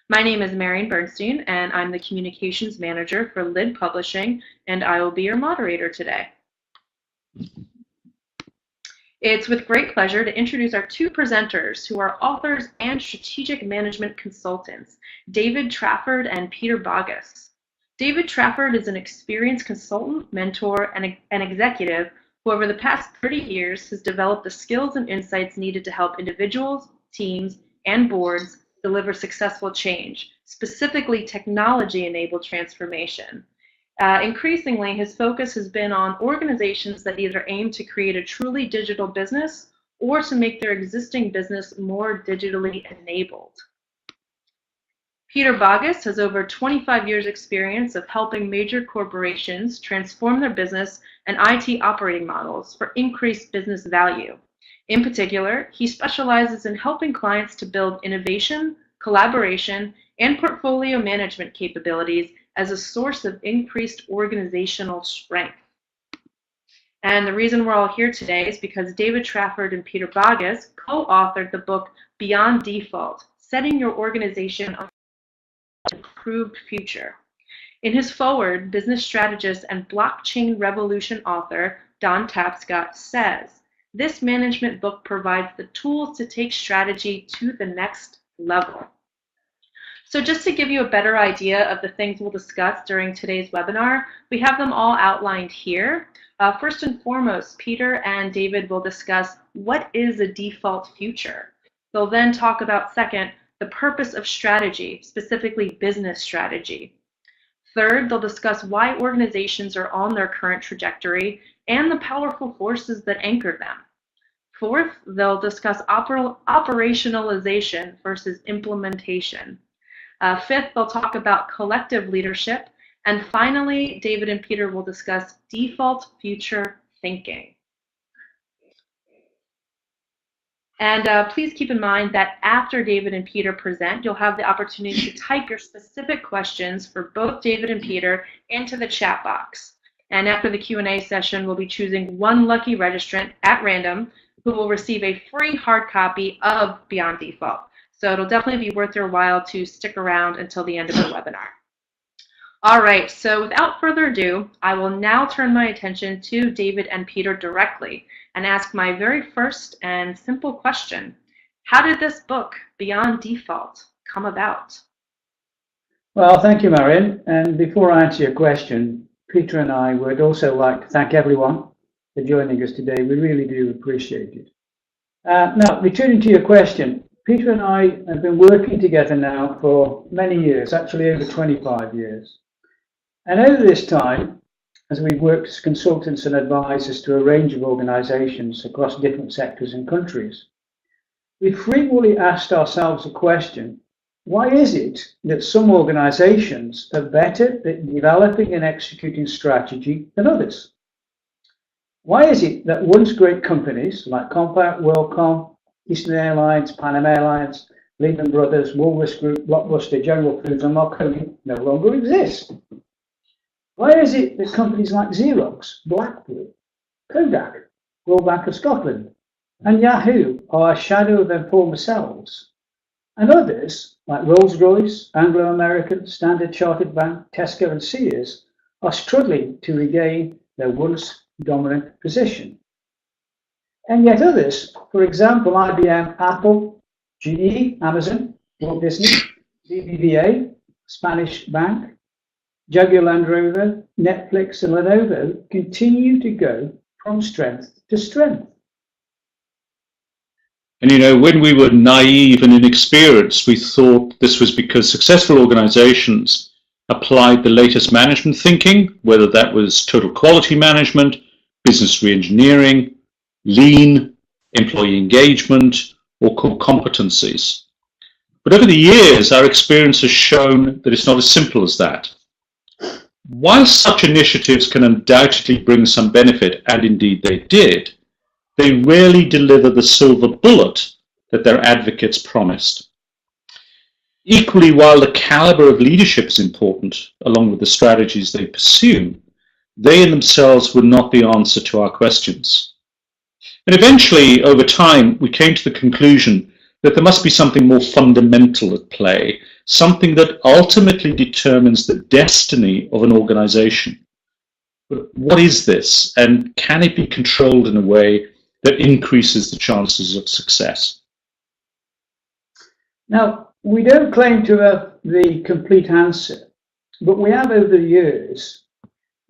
My name is Marion Bernstein, and I'm the Communications Manager for Lid Publishing, and I will be your moderator today. It's with great pleasure to introduce our two presenters who are authors and strategic management consultants, David Trafford and Peter Bogus. David Trafford is an experienced consultant, mentor, and an executive who over the past 30 years has developed the skills and insights needed to help individuals, teams, and boards deliver successful change, specifically technology-enabled transformation. Increasingly, his focus has been on organizations that either aim to create a truly digital business or to make their existing business more digitally enabled. Peter Bogus has over 25 years' experience of helping major corporations transform their business and IT operating models for increased business value. In particular, he specializes in helping clients to build innovation, collaboration, and portfolio management capabilities as a source of increased organizational strength. And the reason we're all here today is because David Trafford and Peter Bogus co-authored the book Beyond Default, Setting Your Organization on an Improved Future. In his foreword, business strategist and blockchain revolution author Don Tapscott says, "This management book provides the tools to take strategy to the next level." So just to give you a better idea of the things we'll discuss during today's webinar, we have them all outlined here. First and foremost, Peter and David will discuss what is a default future. They'll then talk about, second, the purpose of strategy, specifically business strategy. Third, they'll discuss why organizations are on their current trajectory and the powerful forces that anchor them. Fourth, they'll discuss operationalization versus implementation. Fifth, they'll talk about collective leadership. And finally, David and Peter will discuss default future thinking. And please keep in mind that after David and Peter present, you'll have the opportunity to type your specific questions for both David and Peter into the chat box. And after the Q&A session, we'll be choosing one lucky registrant at random who will receive a free hard copy of Beyond Default. So it'll definitely be worth your while to stick around until the end of the webinar. All right, so without further ado, I will now turn my attention to David and Peter directly and ask my very first and simple question. How did this book, Beyond Default, come about? Well, thank you, Marion. And before I answer your question, Peter and I would also like to thank everyone for joining us today. We really do appreciate it. Now, returning to your question, Peter and I have been working together now for many years, actually over 25 years. And over this time, as we've worked as consultants and advisors to a range of organizations across different sectors and countries, we've frequently asked ourselves the question, why is it that some organizations are better at developing and executing strategy than others? Why is it that once great companies like Compaq, WorldCom, Eastern Airlines, Pan Am Airlines, Lehman Brothers, Woolworths Group, Blockbuster, General Foods, and Marconi no longer exist? Why is it that companies like Xerox, Blackpool, Kodak, Royal Bank of Scotland, and Yahoo are a shadow of their former selves, and others like Rolls-Royce, Anglo-American, Standard Chartered Bank, Tesco, and Sears are struggling to regain their once dominant position? And yet others, for example, IBM, Apple, GE, Amazon, Walt Disney, BBVA, Spanish Bank, Jaguar Land Rover, Netflix, and Lenovo continue to go from strength to strength. And you know, when we were naive and inexperienced, we thought this was because successful organizations applied the latest management thinking, whether that was total quality management, business reengineering, lean, employee engagement, or core competencies. But over the years, our experience has shown that it's not as simple as that. While such initiatives can undoubtedly bring some benefit, and indeed they did, they rarely deliver the silver bullet that their advocates promised. Equally, while the caliber of leadership is important, along with the strategies they pursue, they in themselves were not the answer to our questions. And eventually, over time, we came to the conclusion that there must be something more fundamental at play, something that ultimately determines the destiny of an organization. But what is this, and can it be controlled in a way that increases the chances of success? Now, we don't claim to have the complete answer, but we have over the years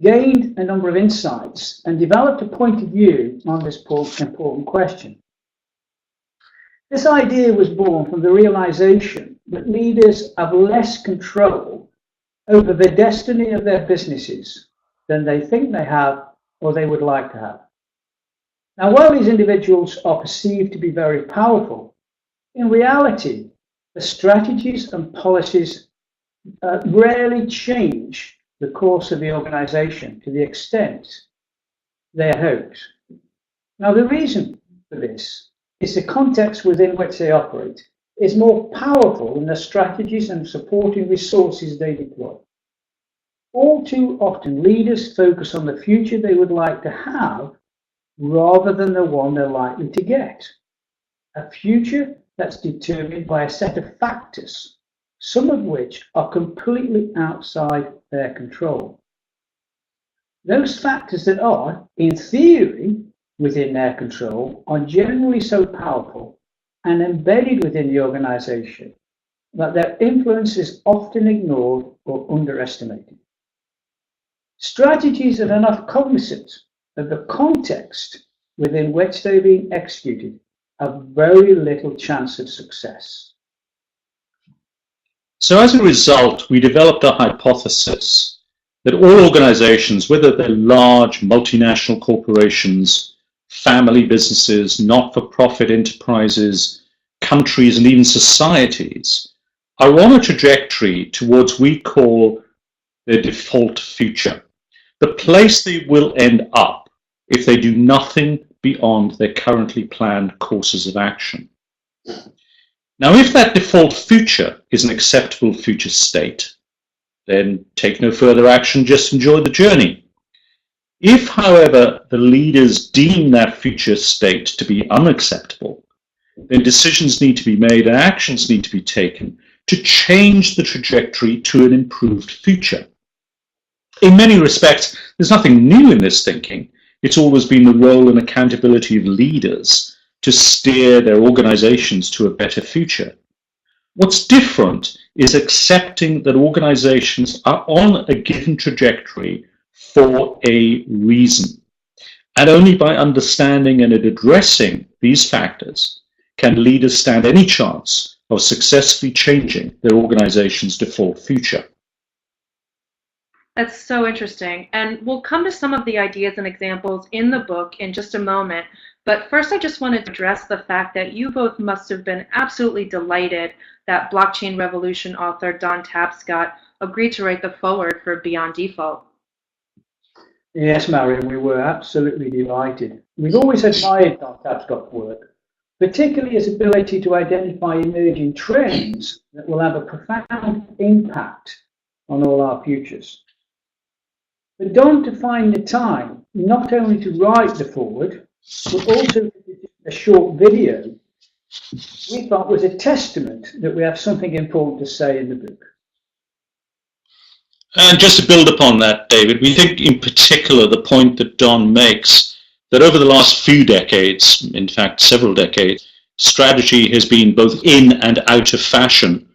gained a number of insights and developed a point of view on this important question. This idea was born from the realization that leaders have less control over the destiny of their businesses than they think they have or they would like to have. Now, while these individuals are perceived to be very powerful, in reality, the strategies and policies rarely change the course of the organization to the extent they had hoped. Now, the reason for this is the context within which they operate is more powerful than the strategies and supporting resources they deploy. All too often, leaders focus on the future they would like to have rather than the one they're likely to get. A future that's determined by a set of factors, some of which are completely outside their control. Those factors that are, in theory, within their control are generally so powerful and embedded within the organization that their influence is often ignored or underestimated. Strategies that are not cognizant of the context within which they're being executed have very little chance of success. So as a result, we developed a hypothesis that all organizations, whether they're large multinational corporations, family businesses, not-for-profit enterprises, countries, and even societies, are on a trajectory towards what we call their default future, the place they will end up if they do nothing beyond their currently planned courses of action. Now, if that default future is an acceptable future state, then take no further action, just enjoy the journey. If, however, the leaders deem that future state to be unacceptable, then decisions need to be made and actions need to be taken to change the trajectory to an improved future. In many respects, there's nothing new in this thinking. It's always been the role and accountability of leaders to steer their organizations to a better future. What's different is accepting that organizations are on a given trajectory for a reason. And only by understanding and addressing these factors can leaders stand any chance of successfully changing their organization's default future. That's so interesting. And we'll come to some of the ideas and examples in the book in just a moment. But first, I just wanted to address the fact that you both must have been absolutely delighted that Blockchain Revolution author Don Tapscott agreed to write the foreword for Beyond Default. Yes, Marion, we were absolutely delighted. We've always admired Don Tapscott's work, particularly his ability to identify emerging trends that will have a profound impact on all our futures. But Don to find the time not only to write the foreword, but also to do a short video, we thought was a testament that we have something important to say in the book. And just to build upon that, David, we think in particular the point that Don makes, that over the last few decades, in fact several decades, strategy has been both in and out of fashion.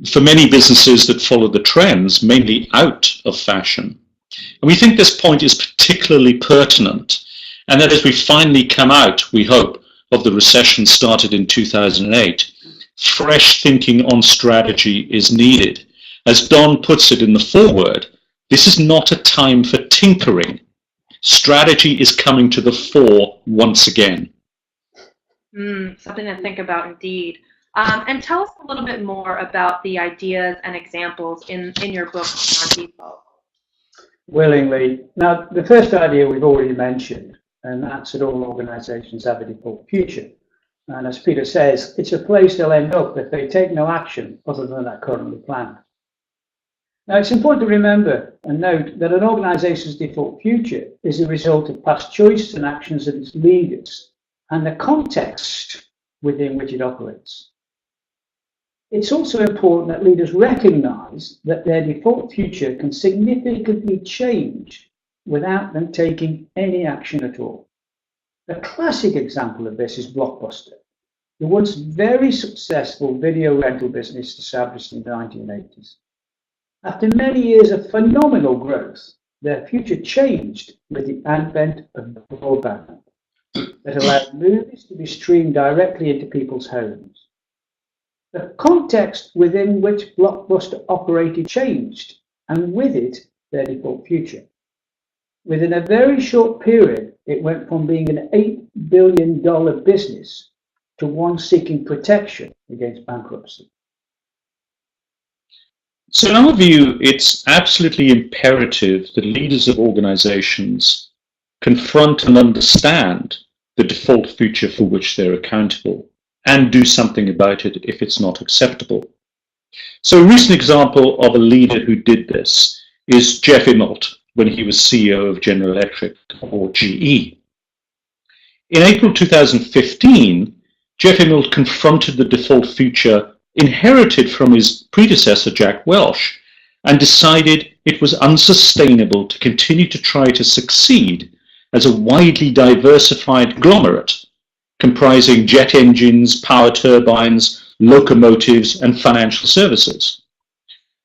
For many businesses that follow the trends, mainly out of fashion. And we think this point is particularly pertinent, and that as we finally come out, we hope, of the recession started in 2008, fresh thinking on strategy is needed. As Don puts it in the foreword, this is not a time for tinkering. Strategy is coming to the fore once again. Something to think about indeed. And tell us a little bit more about the ideas and examples in your book, Beyond Default. Willingly. Now, the first idea we've already mentioned, and that's that all organizations have a default future. And as Peter says, it's a place they'll end up if they take no action other than that currently planned. Now, it's important to remember and note that an organization's default future is the result of past choices and actions of its leaders and the context within which it operates. It's also important that leaders recognize that their default future can significantly change without them taking any action at all. The classic example of this is Blockbuster, the once very successful video rental business established in the 1980s. After many years of phenomenal growth, their future changed with the advent of broadband that allowed movies to be streamed directly into people's homes. The context within which Blockbuster operated changed, and with it, their default future. Within a very short period, it went from being an $8 billion business to one seeking protection against bankruptcy. So in our view, it's absolutely imperative that leaders of organizations confront and understand the default future for which they're accountable and do something about it if it's not acceptable. So a recent example of a leader who did this is Jeff Immelt when he was CEO of General Electric, or GE. In April 2015, Jeff Immelt confronted the default future inherited from his predecessor, Jack Welch, and decided it was unsustainable to continue to try to succeed as a widely diversified conglomerate comprising jet engines, power turbines, locomotives, and financial services.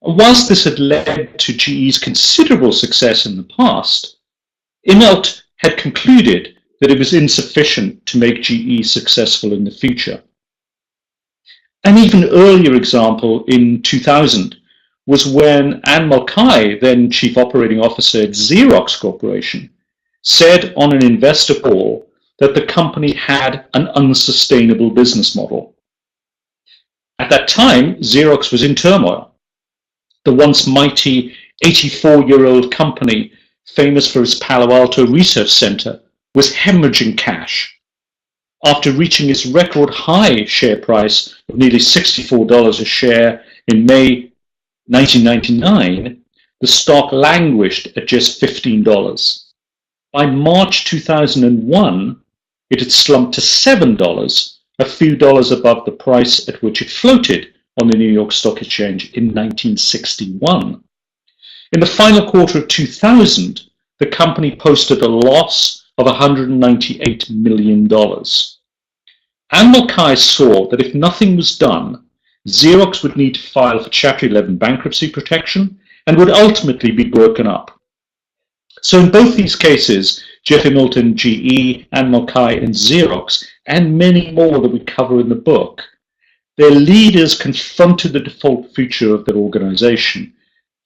And whilst this had led to GE's considerable success in the past, Immelt had concluded that it was insufficient to make GE successful in the future. An even earlier example in 2000 was when Anne Mulcahy, then Chief Operating Officer at Xerox Corporation, said on an investor call that the company had an unsustainable business model. At that time, Xerox was in turmoil. The once mighty 84-year-old company, famous for its Palo Alto research center, was hemorrhaging cash. After reaching its record high share price of nearly $64 a share in May 1999, the stock languished at just $15. By March 2001, it had slumped to $7, a few dollars above the price at which it floated on the New York Stock Exchange in 1961. In the final quarter of 2000, the company posted a loss of $198 million. Anne Mulcahy saw that if nothing was done, Xerox would need to file for Chapter 11 bankruptcy protection and would ultimately be broken up. So in both these cases, Jeff Immelt and GE, Anne Mulcahy and Xerox, and many more that we cover in the book, their leaders confronted the default future of their organization,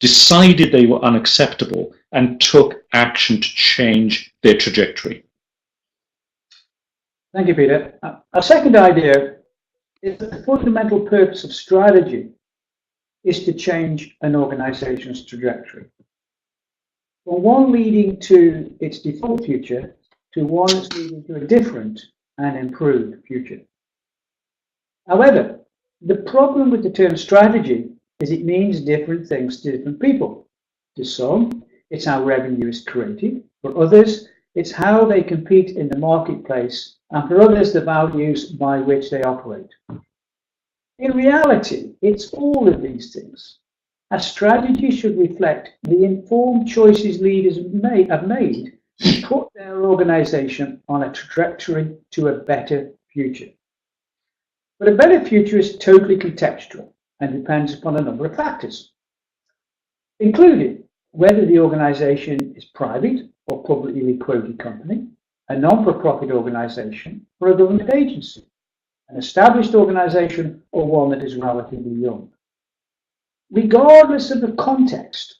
decided they were unacceptable, and took action to change their trajectory. Thank you, Peter. Our second idea is that the fundamental purpose of strategy is to change an organization's trajectory. From one leading to its default future to one that's leading to a different and improved future. However, the problem with the term strategy is it means different things to different people. To some, it's how revenue is created. For others, it's how they compete in the marketplace, and for others, the values by which they operate. In reality, it's all of these things. A strategy should reflect the informed choices leaders have made to put their organization on a trajectory to a better future. But a better future is totally contextual and depends upon a number of factors, including whether the organization is private or publicly quoted company, a non-for-profit organization, or a government agency, an established organization, or one that is relatively young. Regardless of the context,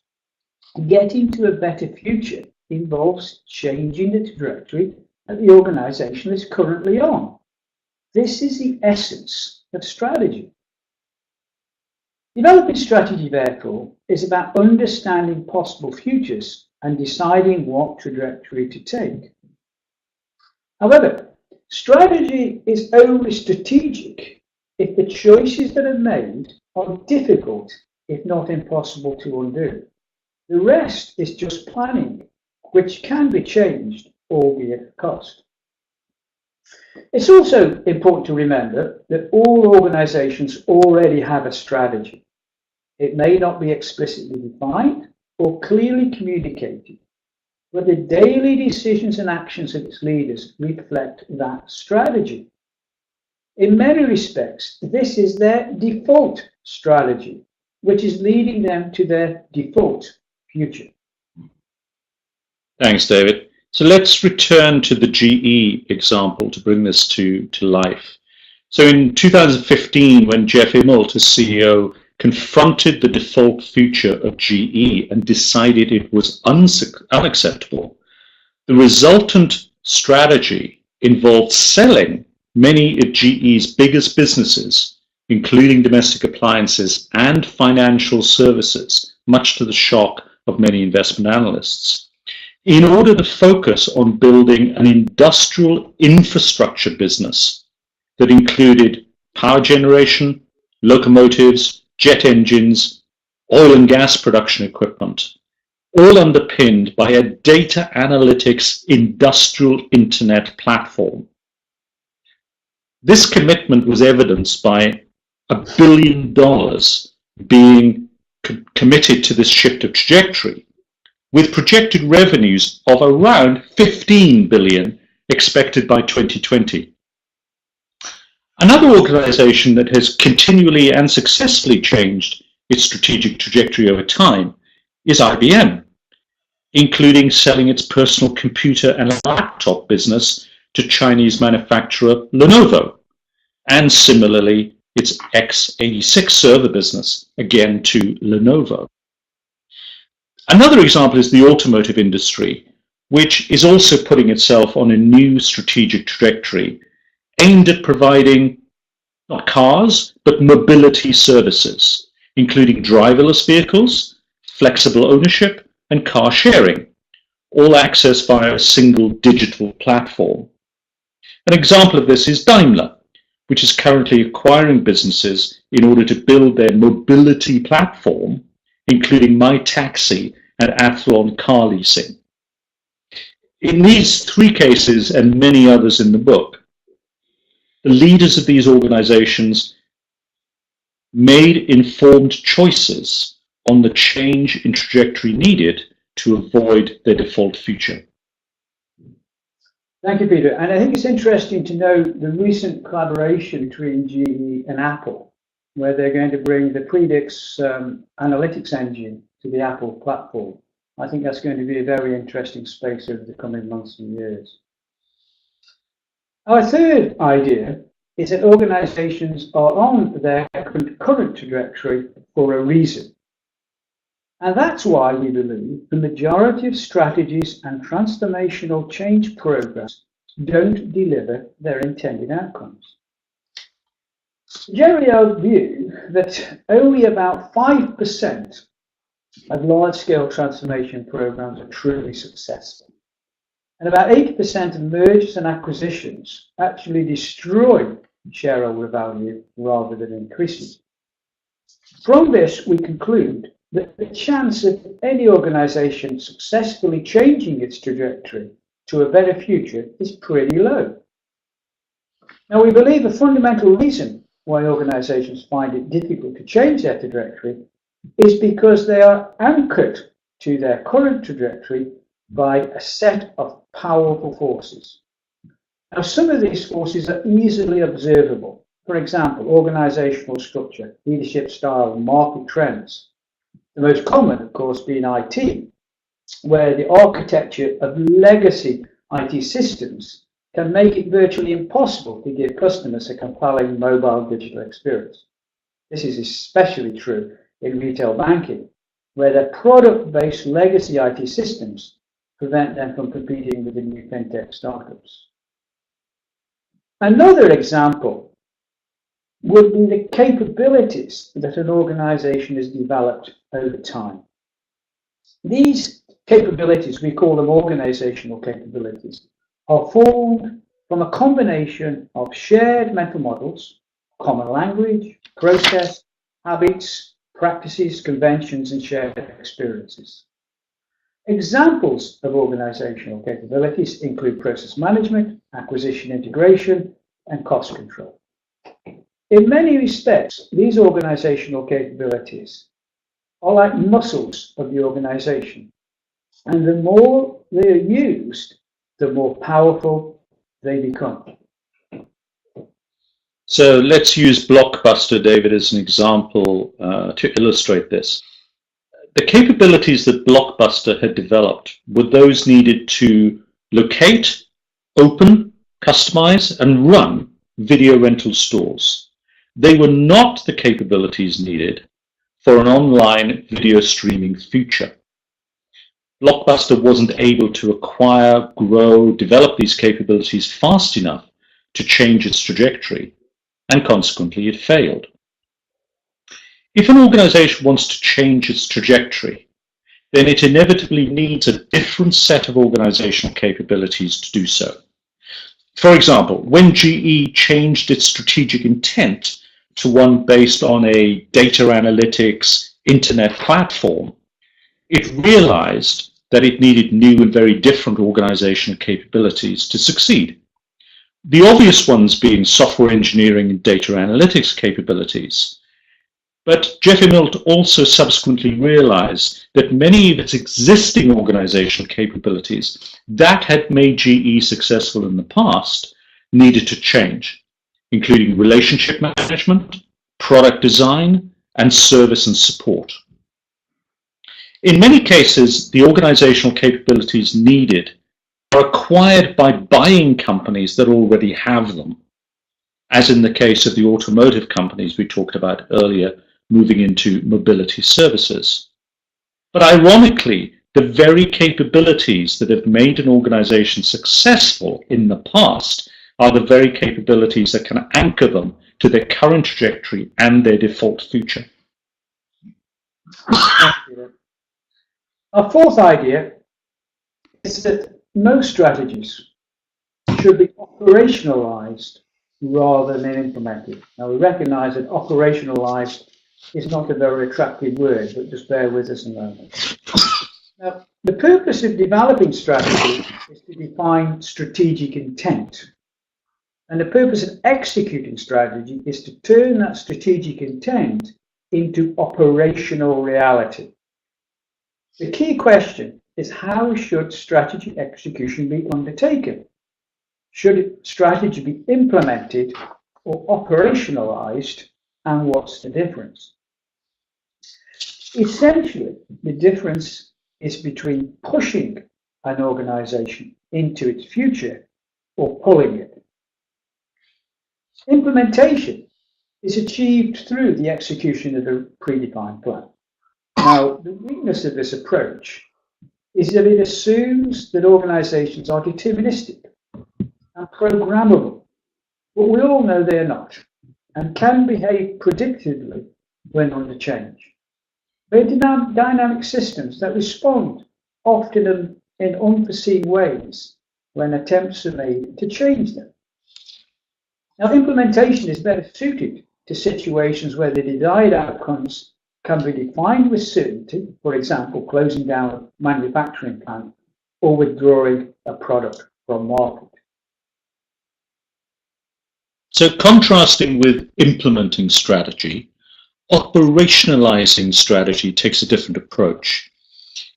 getting to a better future involves changing the trajectory that the organization is currently on. This is the essence of strategy. Developing strategy, therefore, is about understanding possible futures and deciding what trajectory to take. However, strategy is only strategic if the choices that are made are difficult, if not impossible, to undo. The rest is just planning, which can be changed, albeit at cost. It's also important to remember that all organizations already have a strategy. It may not be explicitly defined or clearly communicated, but the daily decisions and actions of its leaders reflect that strategy. In many respects, this is their default strategy, which is leading them to their default future. Thanks, David. So let's return to the GE example to bring this to life. So in 2015, when Jeff Immelt, as CEO, confronted the default future of GE and decided it was unacceptable, the resultant strategy involved selling many of GE's biggest businesses, including domestic appliances and financial services, much to the shock of many investment analysts, in order to focus on building an industrial infrastructure business that included power generation, locomotives, jet engines, oil and gas production equipment, all underpinned by a data analytics industrial internet platform. This commitment was evidenced by $1 billion being committed to this shift of trajectory, with projected revenues of around $15 billion expected by 2020. Another organization that has continually and successfully changed its strategic trajectory over time is IBM, including selling its personal computer and laptop business to Chinese manufacturer Lenovo, and similarly its x86 server business, again to Lenovo. Another example is the automotive industry, which is also putting itself on a new strategic trajectory aimed at providing not cars, but mobility services, including driverless vehicles, flexible ownership, and car sharing, all accessed via a single digital platform. An example of this is Daimler, which is currently acquiring businesses in order to build their mobility platform, including MyTaxi and Athlon car leasing. In these three cases and many others in the book, the leaders of these organizations made informed choices on the change in trajectory needed to avoid their default future. Thank you, Peter. And I think it's interesting to note the recent collaboration between GE and Apple, where they're going to bring the Predix analytics engine to the Apple platform. I think that's going to be a very interesting space over the coming months and years. Our third idea is that organizations are on their current trajectory for a reason. And that's why we believe the majority of strategies and transformational change programs don't deliver their intended outcomes. Generally, I view that only about 5% of large-scale transformation programs are truly successful. And about 80% of mergers and acquisitions actually destroy shareholder value rather than increase it. From this, we conclude that the chance of any organization successfully changing its trajectory to a better future is pretty low. Now, we believe a fundamental reason why organizations find it difficult to change their trajectory is because they are anchored to their current trajectory by a set of powerful forces. Now, some of these forces are easily observable. For example, organizational structure, leadership style, market trends. The most common, of course, being IT, where the architecture of legacy IT systems can make it virtually impossible to give customers a compelling mobile digital experience. This is especially true in retail banking, where their product-based legacy IT systems prevent them from competing with the new fintech startups. Another example would be the capabilities that an organization has developed over time. These capabilities, we call them organizational capabilities, are formed from a combination of shared mental models, common language, process, habits, practices, conventions, and shared experiences. Examples of organizational capabilities include process management, acquisition integration, and cost control. In many respects, these organizational capabilities are like muscles of the organization, and the more they are used, the more powerful they become. So let's use Blockbuster, David, as an example to illustrate this. The capabilities that Blockbuster had developed were those needed to locate, open, customize, and run video rental stores. They were not the capabilities needed for an online video streaming feature. Blockbuster wasn't able to acquire, grow, develop these capabilities fast enough to change its trajectory, and consequently it failed. If an organization wants to change its trajectory, then it inevitably needs a different set of organizational capabilities to do so. For example, when GE changed its strategic intent to one based on a data analytics internet platform, it realized that it needed new and very different organizational capabilities to succeed. The obvious ones being software engineering and data analytics capabilities. But Jeff Immelt also subsequently realized that many of its existing organizational capabilities that had made GE successful in the past needed to change, including relationship management, product design, and service and support. In many cases, the organizational capabilities needed are acquired by buying companies that already have them, as in the case of the automotive companies we talked about earlier, moving into mobility services. But ironically, the very capabilities that have made an organization successful in the past are the very capabilities that can anchor them to their current trajectory and their default future. Our fourth idea is that most strategies should be operationalized rather than implemented. Now, we recognize that operationalized is not a very attractive word, but just bear with us a moment. Now, the purpose of developing strategy is to define strategic intent. And the purpose of executing strategy is to turn that strategic intent into operational reality. The key question is, how should strategy execution be undertaken? Should strategy be implemented or operationalized, and what's the difference? Essentially, the difference is between pushing an organization into its future or pulling it. Implementation is achieved through the execution of a predefined plan. Now, the weakness of this approach is that it assumes that organizations are deterministic and programmable, but we all know they're not and can behave predictably when under change. They're dynamic systems that respond often in unforeseen ways when attempts are made to change them. Now, implementation is better suited to situations where the desired outcomes can be defined with certainty, for example, closing down a manufacturing plant or withdrawing a product from market. So contrasting with implementing strategy, operationalizing strategy takes a different approach.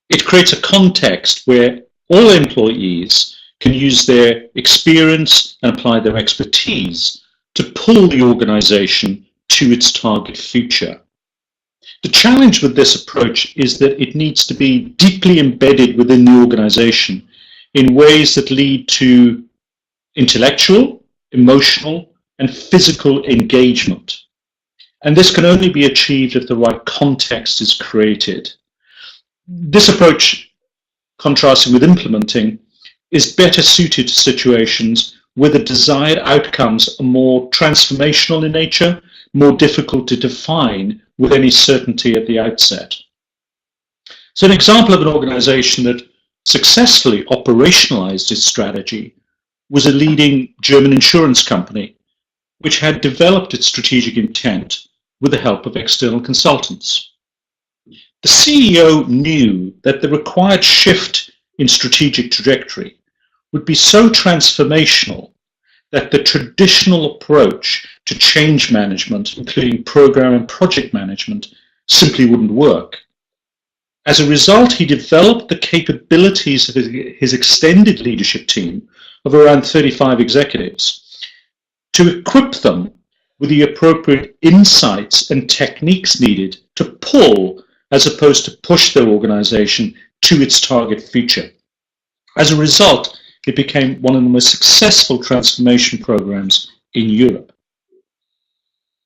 It creates a context where all employees can use their experience and apply their expertise to pull the organization to its target future. The challenge with this approach is that it needs to be deeply embedded within the organization in ways that lead to intellectual, emotional, and physical engagement. And this can only be achieved if the right context is created. This approach, contrasting with implementing, is better suited to situations where the desired outcomes are more transformational in nature, more difficult to define with any certainty at the outset. So an example of an organization that successfully operationalized its strategy was a leading German insurance company, which had developed its strategic intent with the help of external consultants. The CEO knew that the required shift in strategic trajectory would be so transformational that the traditional approach to change management, including program and project management, simply wouldn't work. As a result, he developed the capabilities of his extended leadership team of around 35 executives to equip them with the appropriate insights and techniques needed to pull as opposed to push their organization to its target future. As a result, it became one of the most successful transformation programs in Europe.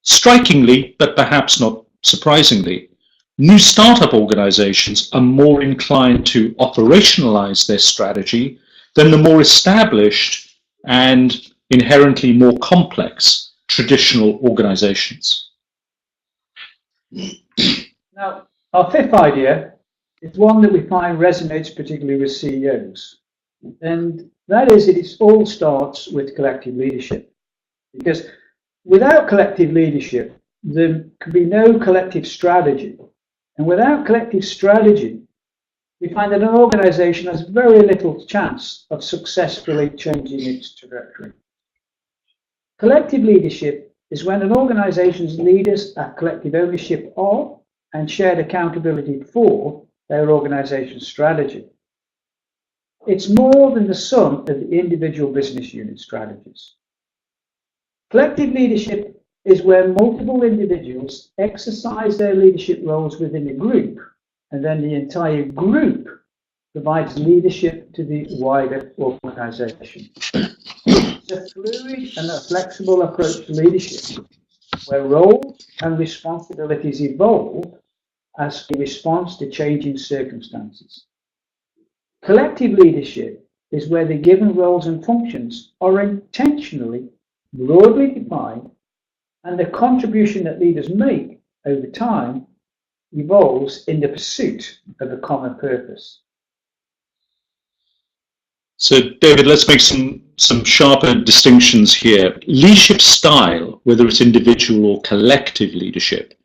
Strikingly, but perhaps not surprisingly, new startup organizations are more inclined to operationalize their strategy than the more established and inherently more complex traditional organizations. Now, our fifth idea is one that we find resonates particularly with CEOs. And that is that it all starts with collective leadership. Because without collective leadership, there can be no collective strategy. And without collective strategy, we find that an organization has very little chance of successfully changing its trajectory. Collective leadership is when an organization's leaders have collective ownership of and shared accountability for their organization's strategy. It's more than the sum of the individual business unit strategies. Collective leadership is where multiple individuals exercise their leadership roles within a group, and then the entire group provides leadership to the wider organization. It's a fluid and a flexible approach to leadership, where roles and responsibilities evolve as a response to changing circumstances. Collective leadership is where the given roles and functions are intentionally broadly defined, and the contribution that leaders make over time evolves in the pursuit of a common purpose. So, David, let's make some sharper distinctions here. Leadership style, whether it's individual or collective leadership,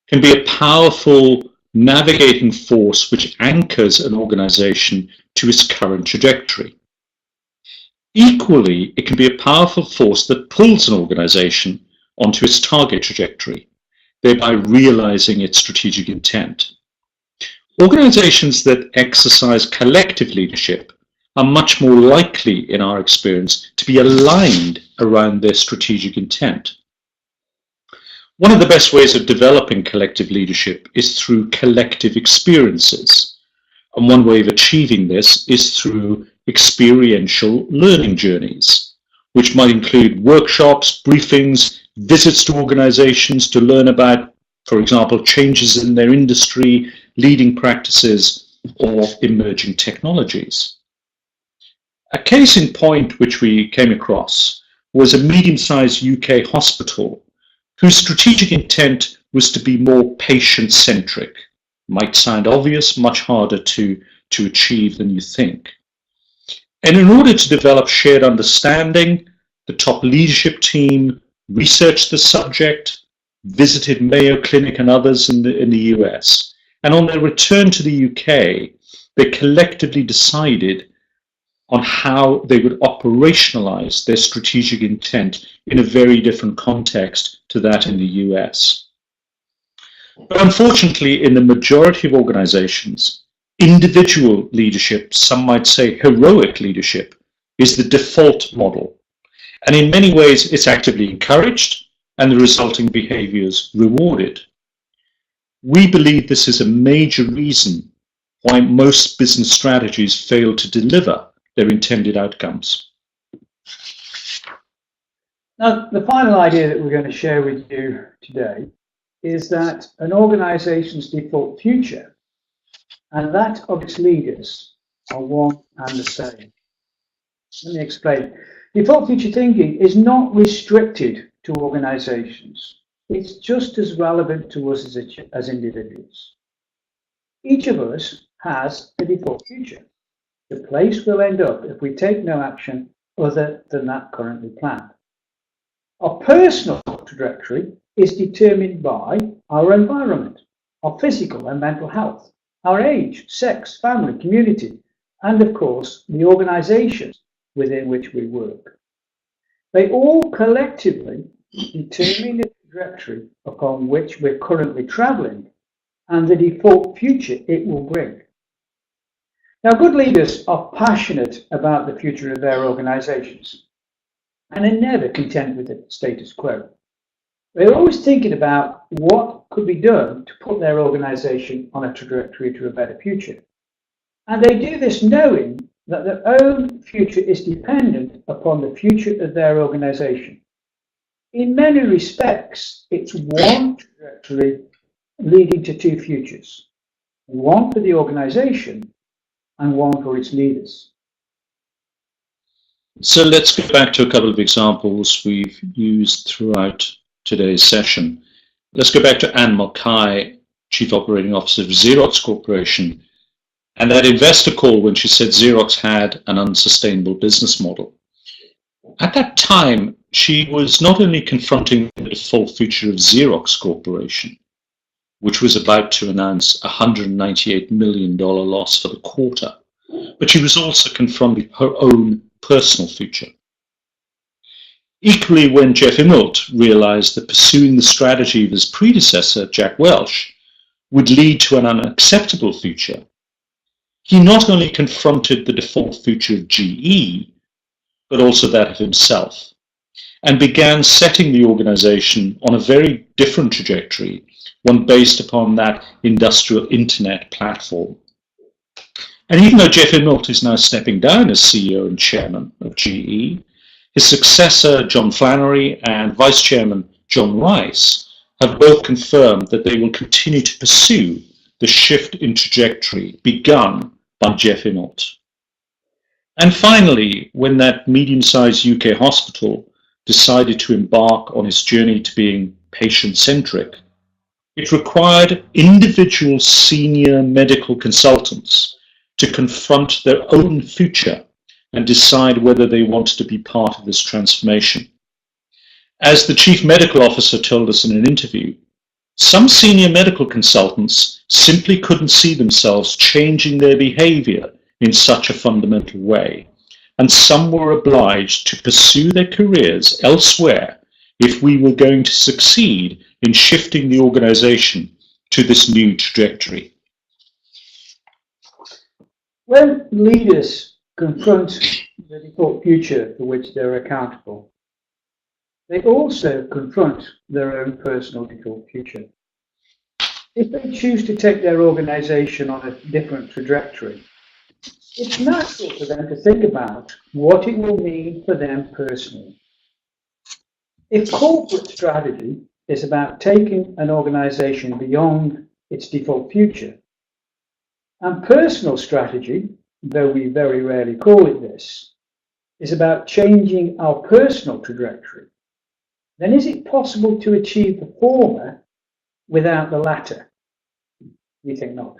can be a powerful navigating force which anchors an organization to its current trajectory. Equally, it can be a powerful force that pulls an organization onto its target trajectory, thereby realizing its strategic intent. Organizations that exercise collective leadership are much more likely, in our experience, to be aligned around their strategic intent. One of the best ways of developing collective leadership is through collective experiences. And one way of achieving this is through experiential learning journeys, which might include workshops, briefings, visits to organizations to learn about, for example, changes in their industry, leading practices, or emerging technologies. A case in point which we came across was a medium-sized UK hospital whose strategic intent was to be more patient-centric. Might sound obvious, much harder to achieve than you think. And in order to develop shared understanding, the top leadership team researched the subject, visited Mayo Clinic and others in the US, and on their return to the UK, they collectively decided on how they would operationalize their strategic intent in a very different context to that in the US. But unfortunately, in the majority of organizations, individual leadership, some might say heroic leadership, is the default model. And in many ways, it's actively encouraged and the resulting behaviors rewarded. We believe this is a major reason why most business strategies fail to deliver their intended outcomes. Now, the final idea that we're going to share with you today is that an organization's default future and that of its leaders are one and the same. Let me explain. Default future thinking is not restricted to organizations. It's just as relevant to us as individuals. Each of us has a default future, the place we'll end up if we take no action other than that currently planned. Our personal trajectory is determined by our environment, our physical and mental health, our age, sex, family, community, and of course, the organizations within which we work. They all collectively determine the trajectory upon which we're currently traveling and the default future it will bring. Now, good leaders are passionate about the future of their organizations and are never content with the status quo. They're always thinking about what could be done to put their organization on a trajectory to a better future. And they do this knowing that their own future is dependent upon the future of their organization. In many respects, it's one trajectory leading to two futures, one for the organization and one for its leaders. So let's go back to a couple of examples we've used throughout today's session. Let's go back to Anne Mulcahy, Chief Operating Officer of Xerox Corporation, and that investor call when she said Xerox had an unsustainable business model. At that time, she was not only confronting the default future of Xerox Corporation, which was about to announce a $198 million loss for the quarter, but she was also confronting her own personal future. Equally, when Jeff Immelt realized that pursuing the strategy of his predecessor, Jack Welch, would lead to an unacceptable future, he not only confronted the default future of GE, but also that of himself, and began setting the organization on a very different trajectory, one based upon that industrial internet platform. And even though Jeff Immelt is now stepping down as CEO and chairman of GE, his successor, John Flannery, and Vice Chairman John Rice have both confirmed that they will continue to pursue the shift in trajectory begun by Jeff Immelt. And finally, when that medium-sized UK hospital decided to embark on its journey to being patient-centric, it required individual senior medical consultants to confront their own future and decide whether they wanted to be part of this transformation. As the chief medical officer told us in an interview, some senior medical consultants simply couldn't see themselves changing their behavior in such a fundamental way, and some were obliged to pursue their careers elsewhere if we were going to succeed in shifting the organization to this new trajectory. When leaders confront the default future for which they're accountable, they also confront their own personal default future. If they choose to take their organization on a different trajectory, it's natural for them to think about what it will mean for them personally. If corporate strategy is about taking an organization beyond its default future, and personal strategy, though we very rarely call it this, is about changing our personal trajectory, then is it possible to achieve the former without the latter? We think not.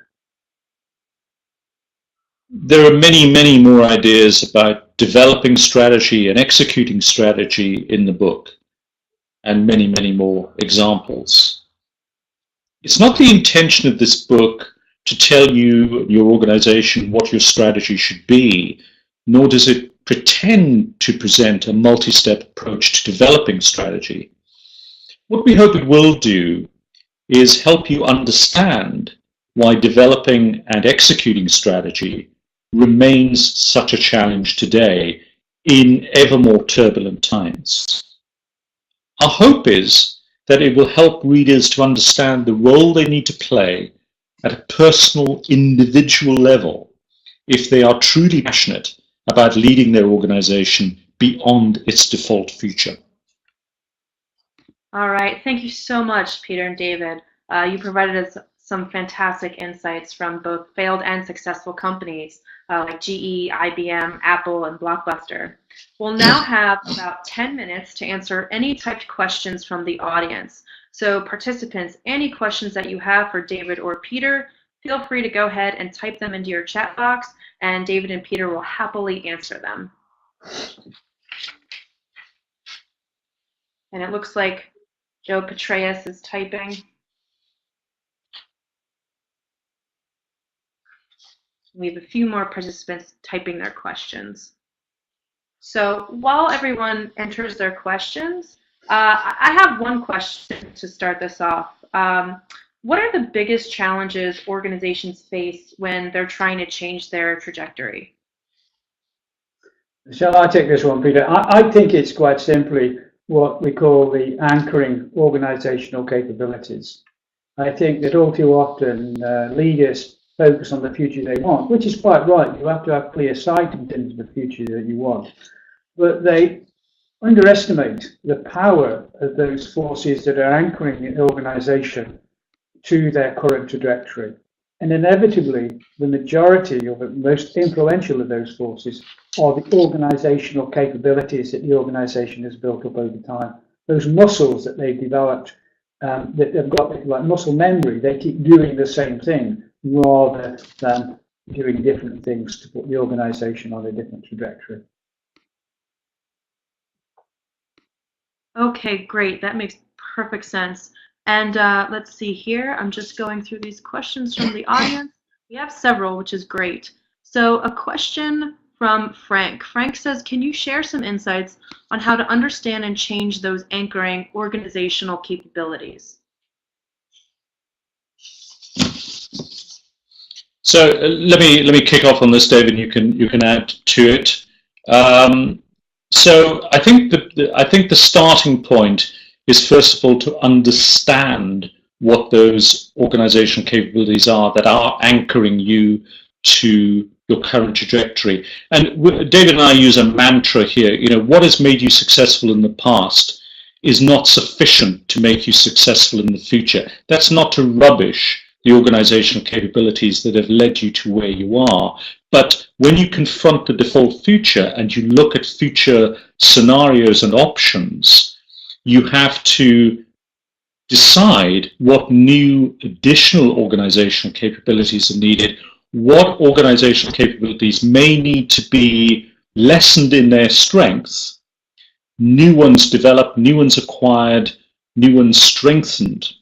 There are many, many more ideas about developing strategy and executing strategy in the book, and many, many more examples. It's not the intention of this book to tell you, your organization, what your strategy should be, nor does it pretend to present a multi-step approach to developing strategy. What we hope it will do is help you understand why developing and executing strategy remains such a challenge today in ever more turbulent times. Our hope is that it will help readers to understand the role they need to play at a personal, individual level if they are truly passionate about leading their organization beyond its default future. All right. Thank you so much, Peter and David. You provided us some fantastic insights from both failed and successful companies like GE, IBM, Apple, and Blockbuster. We'll now have about 10 minutes to answer any typed questions from the audience. So participants, any questions that you have for David or Peter, feel free to go ahead and type them into your chat box, and David and Peter will happily answer them. And it looks like Joe Petraeus is typing. We have a few more participants typing their questions. So while everyone enters their questions, I have one question to start this off. What are the biggest challenges organizations face when they're trying to change their trajectory? Shall I take this one, Peter? I think it's quite simply what we call the anchoring organizational capabilities. I think that all too often leaders focus on the future they want, which is quite right. You have to have clear sight in terms of the future that you want. But they underestimate the power of those forces that are anchoring the organization to their current trajectory. And inevitably, the majority or the most influential of those forces are the organizational capabilities that the organization has built up over time. Those muscles that they've developed, that they've got like muscle memory, they keep doing the same thing rather than doing different things to put the organization on a different trajectory. Okay, great. That makes perfect sense. And let's see here. I'm just going through these questions from the audience. We have several, which is great. So a question from Frank. Frank says, can you share some insights on how to understand and change those anchoring organizational capabilities? So let me kick off on this, David. You can add to it. So I think the starting point is first of all to understand what those organizational capabilities are that are anchoring you to your current trajectory. And David and I use a mantra here. You know, what has made you successful in the past is not sufficient to make you successful in the future. That's not to rubbish the organizational capabilities that have led you to where you are. But when you confront the default future and you look at future scenarios and options, you have to decide what new additional organizational capabilities are needed, what organizational capabilities may need to be lessened in their strengths, new ones developed, new ones acquired, new ones strengthened,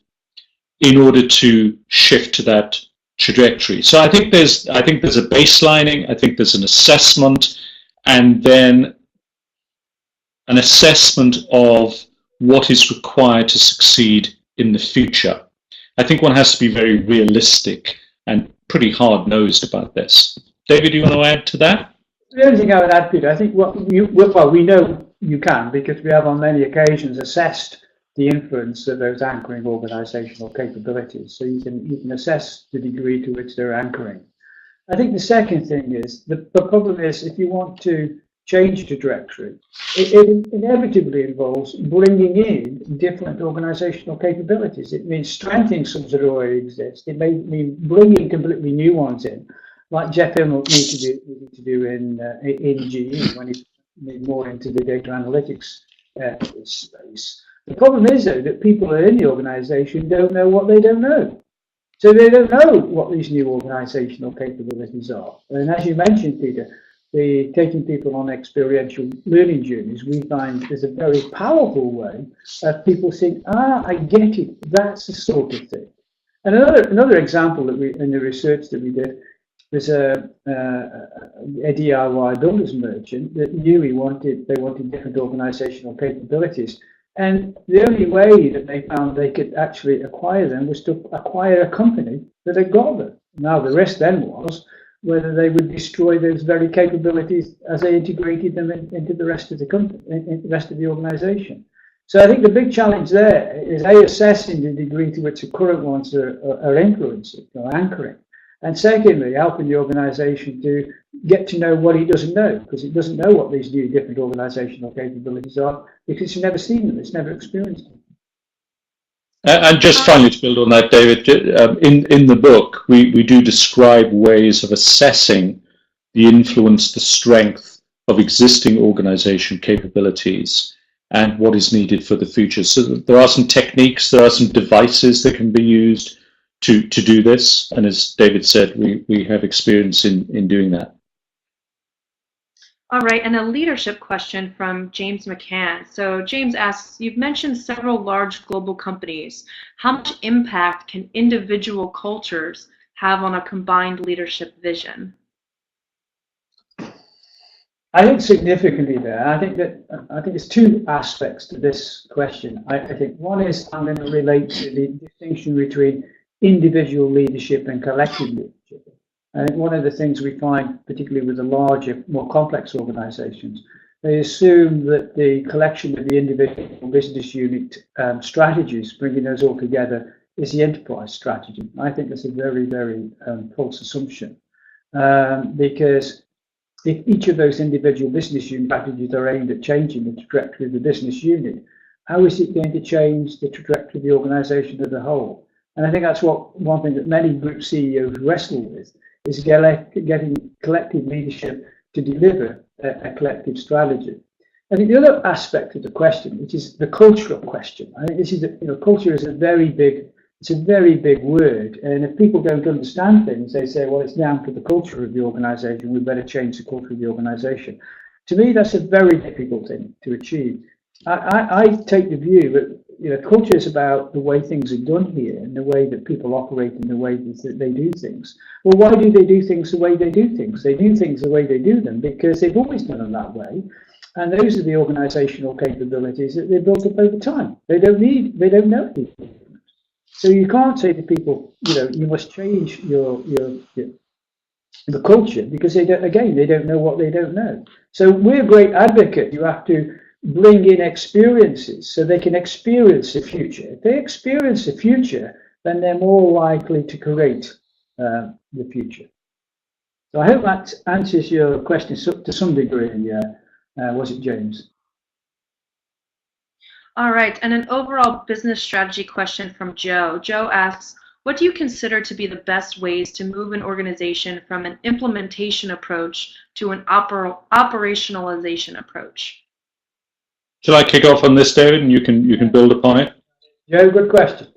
in order to shift to that trajectory. So I think there's a baselining, I think there's an assessment, and then an assessment of what is required to succeed in the future. I think one has to be very realistic and pretty hard-nosed about this. David, do you want to add to that? The only thing I would add, Peter, I think we know you can, because we have on many occasions assessed the influence of those anchoring organizational capabilities. So you can assess the degree to which they're anchoring. I think the second thing is, the problem is, if you want to change trajectory, it inevitably involves bringing in different organizational capabilities. It means strengthening some that already exist. It may mean bringing completely new ones in, like Jeff Immelt needed to do in GE when he moved more into the data analytics space. The problem is, though, that people in the organization don't know what they don't know. So they don't know what these new organizational capabilities are. And as you mentioned, Peter, taking people on experiential learning journeys, we find is a very powerful way of people saying, I get it, that's the sort of thing. And another example that we, in the research that we did, was a DIY builders merchant that knew they wanted different organizational capabilities. And the only way that they found they could actually acquire them was to acquire a company that had got them. Now, the rest then was whether they would destroy those very capabilities as they integrated them into the rest of the company, into the rest of the organization. So I think the big challenge there is assessing the degree to which the current ones are influencing or anchoring. And secondly, helping the organization to get to know what it doesn't know, because it doesn't know what these new different organizational capabilities are, because it's never seen them, it's never experienced them. And just finally to build on that, David, in the book, we do describe ways of assessing the influence, the strength of existing organization capabilities and what is needed for the future. So there are some techniques, there are some devices that can be used to do this. And as David said, we have experience in doing that. All right, and a leadership question from James McCann. So James asks, you've mentioned several large global companies. How much impact can individual cultures have on a combined leadership vision? I think significantly there. I think there's two aspects to this question. I think one is I'm going to relate to the distinction between individual leadership and collective leadership. I think one of the things we find, particularly with the larger, more complex organizations, they assume that the collection of the individual business unit strategies, bringing those all together, is the enterprise strategy. I think that's a very, very false assumption, because if each of those individual business unit strategies are aimed at changing the trajectory of the business unit, how is it going to change the trajectory of the organization as a whole? And I think that's one thing that many group CEOs wrestle with, is getting collective leadership to deliver a collective strategy. I think the other aspect of the question, which is the cultural question, I think this is, culture is a very big word, and if people don't understand things, they say, well, it's down to the culture of the organization, we better change the culture of the organization. To me, that's a very difficult thing to achieve. I take the view that culture is about the way things are done here and the way that people operate and the way that they do things. Well, why do they do things the way they do things? They do things the way they do them because they've always done them that way. And those are the organizational capabilities that they've built up over time. They don't know anything. So you can't say to people, you must change the culture, because they don't know what they don't know. So we're great advocates. You have to bring in experiences so they can experience the future. If they experience the future, then they're more likely to create the future. So I hope that answers your question to some degree. Was it James? All right, and an overall business strategy question from Joe. Joe asks, what do you consider to be the best ways to move an organization from an implementation approach to an operationalization approach? Shall I kick off on this, David, and you can build upon it? Joe, good question.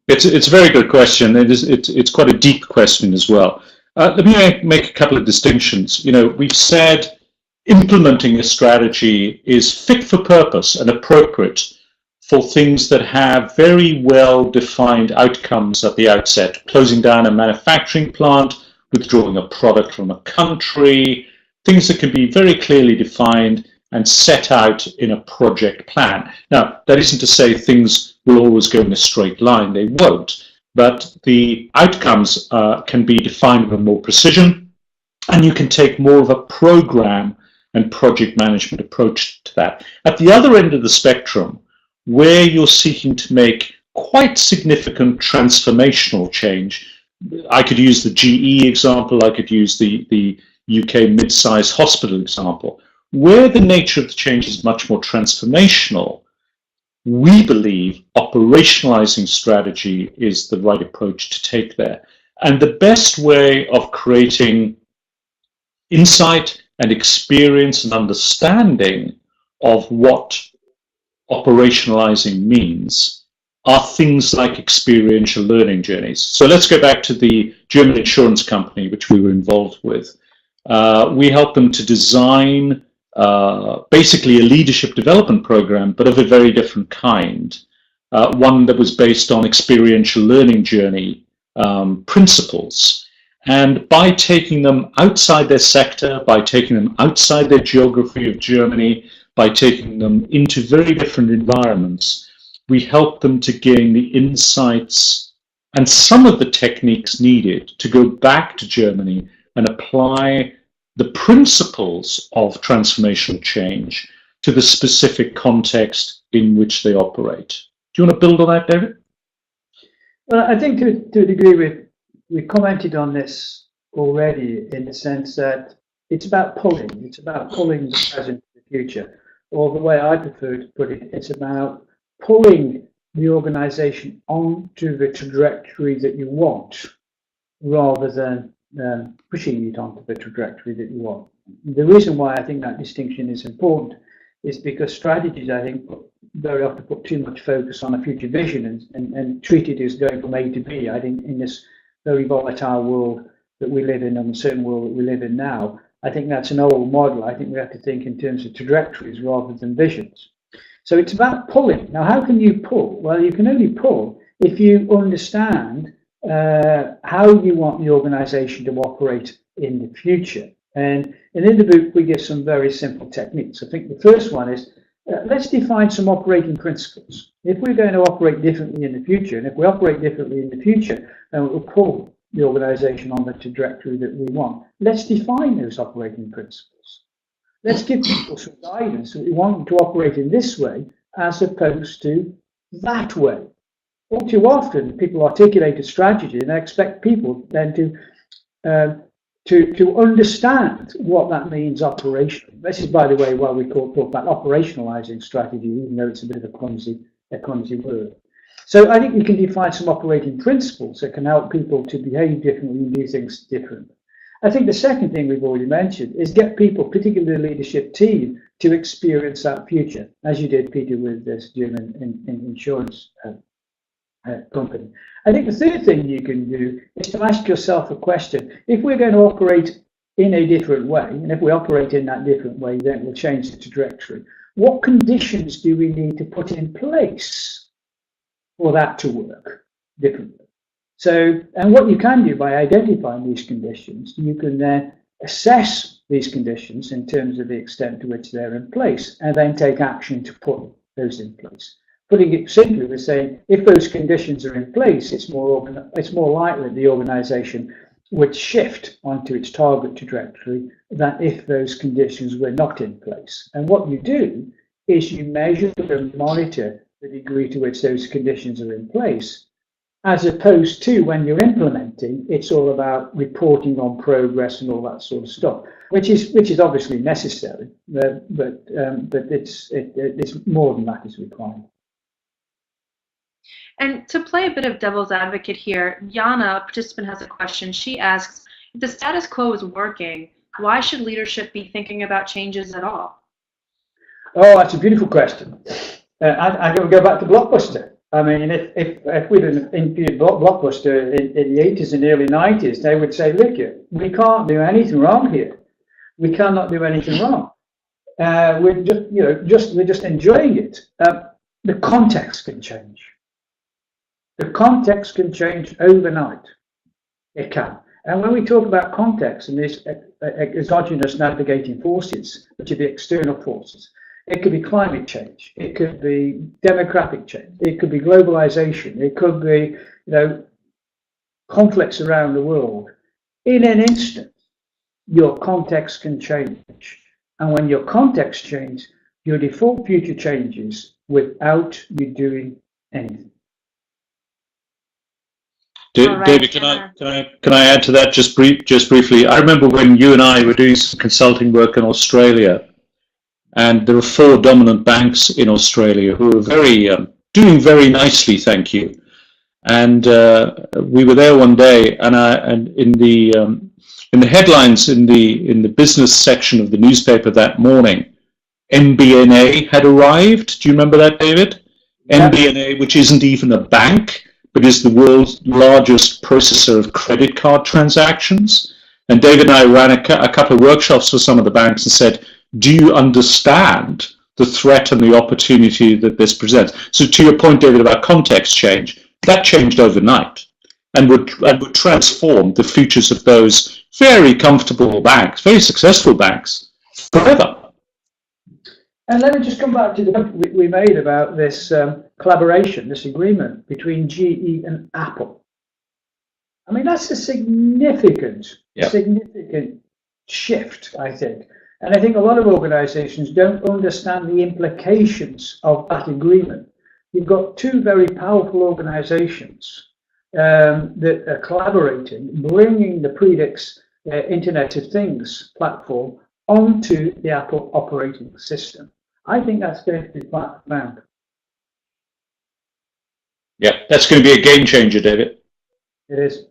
It's a very good question. It's quite a deep question as well. Let me make a couple of distinctions. We've said implementing a strategy is fit for purpose and appropriate for things that have very well defined outcomes at the outset. Closing down a manufacturing plant, withdrawing a product from a country, things that can be very clearly defined and set out in a project plan. Now, that isn't to say things will always go in a straight line. They won't. But the outcomes can be defined with more precision, and you can take more of a program and project management approach to that. At the other end of the spectrum, where you're seeking to make quite significant transformational change, I could use the GE example, I could use the UK mid-sized hospital example, where the nature of the change is much more transformational. We believe operationalizing strategy is the right approach to take there. And the best way of creating insight and experience and understanding of what operationalizing means are things like experiential learning journeys. So let's go back to the German insurance company, which we were involved with. We helped them to design basically a leadership development program, but of a very different kind. One that was based on experiential learning journey principles. And by taking them outside their sector, by taking them outside their geography of Germany, by taking them into very different environments, we help them to gain the insights and some of the techniques needed to go back to Germany and apply the principles of transformational change to the specific context in which they operate. Do you want to build on that, David? Well, I think to a degree we commented on this already, in the sense that it's about pulling. It's about pulling the present to the future. Or the way I prefer to put it, it's about pulling the organization onto the trajectory that you want, rather than pushing it onto the trajectory that you want. The reason why I think that distinction is important is because strategies, I think, very often put too much focus on a future vision and treat it as going from A to B. I think in this very volatile world that we live in, uncertain world that we live in now, I think that's an old model. I think we have to think in terms of trajectories rather than visions. So it's about pulling. Now, how can you pull? Well, you can only pull if you understand how you want the organization to operate in the future. And in the book, we give some very simple techniques. I think the first one is, let's define some operating principles. If we're going to operate differently in the future, and if we operate differently in the future, then it will pull the organization on the trajectory that we want. Let's define those operating principles. Let's give people some guidance that we want them to operate in this way as opposed to that way. All too often, people articulate a strategy and they expect people then to understand what that means operationally. This is, by the way, why we talk about operationalizing strategy, even though it's a bit of a clumsy word. So I think we can define some operating principles that can help people to behave differently and do things differently. I think the second thing we've already mentioned is get people, particularly the leadership team, to experience that future, as you did, Peter, with this German insurance company. I think the third thing you can do is to ask yourself a question. If we're going to operate in a different way, and if we operate in that different way, then we'll change the trajectory. What conditions do we need to put in place for that to work differently? So, and what you can do by identifying these conditions, you can then assess these conditions in terms of the extent to which they're in place, and then take action to put those in place. Putting it simply, we're saying if those conditions are in place, it's more likely the organization would shift onto its target trajectory than if those conditions were not in place. And what you do is you measure and monitor the degree to which those conditions are in place, as opposed to when you're implementing, it's all about reporting on progress and all that sort of stuff, which is obviously necessary, but it's more than that is required. And to play a bit of devil's advocate here, Jana, a participant, has a question. She asks, if the status quo is working, why should leadership be thinking about changes at all? Oh, that's a beautiful question. I'm going to go back to Blockbuster. I mean, if we'd interviewed Blockbuster in the 80s and early 90s, they would say, look, we can't do anything wrong here. We cannot do anything wrong. We're just enjoying it. The context can change. The context can change overnight. It can. And when we talk about context and these exogenous navigating forces, which are the external forces, it could be climate change, it could be demographic change, it could be globalization, it could be, conflicts around the world. In an instant, your context can change. And when your context changes, your default future changes without you doing anything. David, can I add to that just briefly? I remember when you and I were doing some consulting work in Australia, and there are 4 dominant banks in Australia who are doing very nicely, thank you. And we were there one day, and in the headlines in the business section of the newspaper that morning, MBNA had arrived. Do you remember that, David? Yeah. MBNA, which isn't even a bank, but is the world's largest processor of credit card transactions. And David and I ran a couple of workshops for some of the banks and said, do you understand the threat and the opportunity that this presents? So to your point, David, about context change, that changed overnight and would transform the futures of those very comfortable banks, very successful banks, forever. And let me just come back to the point we made about this collaboration, this agreement between GE and Apple. I mean, that's a significant shift, I think. And I think a lot of organizations don't understand the implications of that agreement. You've got 2 very powerful organizations that are collaborating, bringing the Predix Internet of Things platform onto the Apple operating system. I think that's going to be quite profound. Yeah, that's going to be a game changer, David. It is.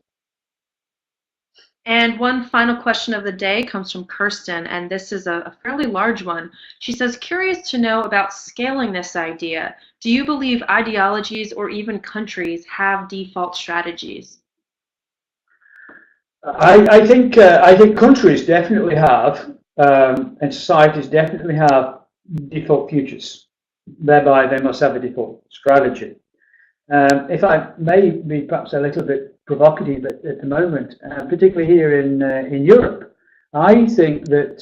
And one final question of the day comes from Kirsten, and this is a fairly large one. She says, curious to know about scaling this idea. Do you believe ideologies or even countries have default strategies? I think countries definitely have, and societies definitely have default futures. Thereby, they must have a default strategy. If I may be perhaps a little bit provocative at the moment, particularly here in Europe. I think that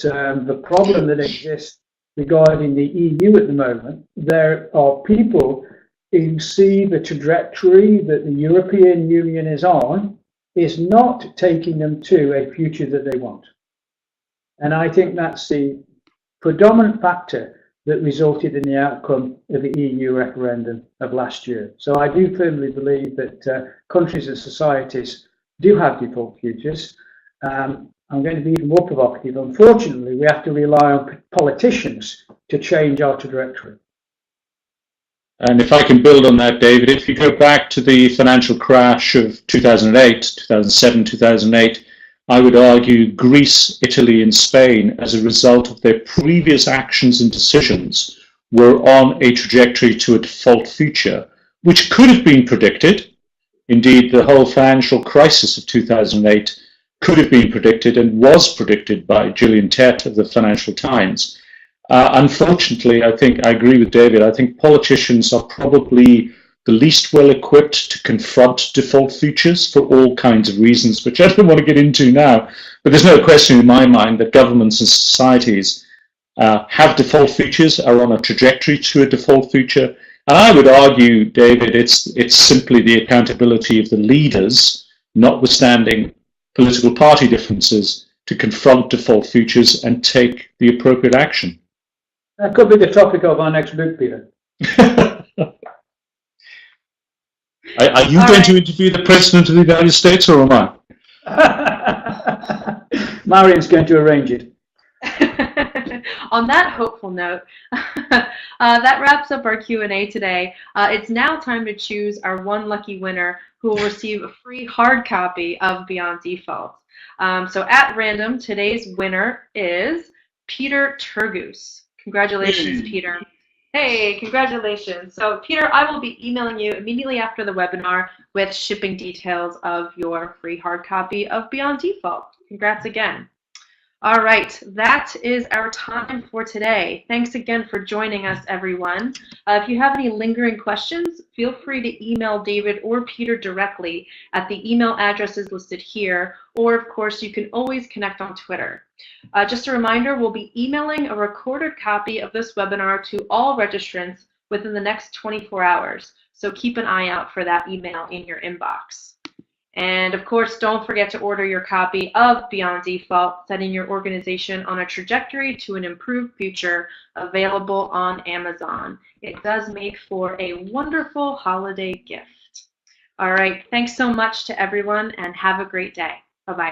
the problem that exists regarding the EU at the moment, there are people who see the trajectory that the European Union is on is not taking them to a future that they want. And I think that's the predominant factor that resulted in the outcome of the EU referendum of last year. So I do firmly believe that countries and societies do have default futures. I'm going to be even more provocative. Unfortunately, we have to rely on politicians to change our trajectory. And if I can build on that, David, if you go back to the financial crash of 2008, 2007, 2008, I would argue Greece, Italy, and Spain, as a result of their previous actions and decisions, were on a trajectory to a default future, which could have been predicted. Indeed, the whole financial crisis of 2008 could have been predicted and was predicted by Gillian Tett of the Financial Times. Unfortunately, I think I agree with David. I think politicians are probably the least well equipped to confront default futures for all kinds of reasons, which I don't want to get into now. But there's no question in my mind that governments and societies have default futures, are on a trajectory to a default future. And I would argue, David, it's simply the accountability of the leaders, notwithstanding political party differences, to confront default futures and take the appropriate action. That could be the topic of our next book, Peter. Are you going to interview the President of the United States, or am I? Marion's going to arrange it. On that hopeful note, that wraps up our Q&A today. It's now time to choose our one lucky winner who will receive a free hard copy of Beyond Default. So at random, today's winner is Peter Turgoose. Congratulations, Peter. Hey, congratulations. So Peter, I will be emailing you immediately after the webinar with shipping details of your free hard copy of Beyond Default. Congrats again. All right, that is our time for today. Thanks again for joining us, everyone. If you have any lingering questions, feel free to email David or Peter directly at the email addresses listed here, or of course, you can always connect on Twitter. Just a reminder, we'll be emailing a recorded copy of this webinar to all registrants within the next 24 hours, so keep an eye out for that email in your inbox. And of course, don't forget to order your copy of Beyond Default, Setting Your Organization on a Trajectory to an Improved Future, available on Amazon. It does make for a wonderful holiday gift. All right, thanks so much to everyone and have a great day. Bye-bye.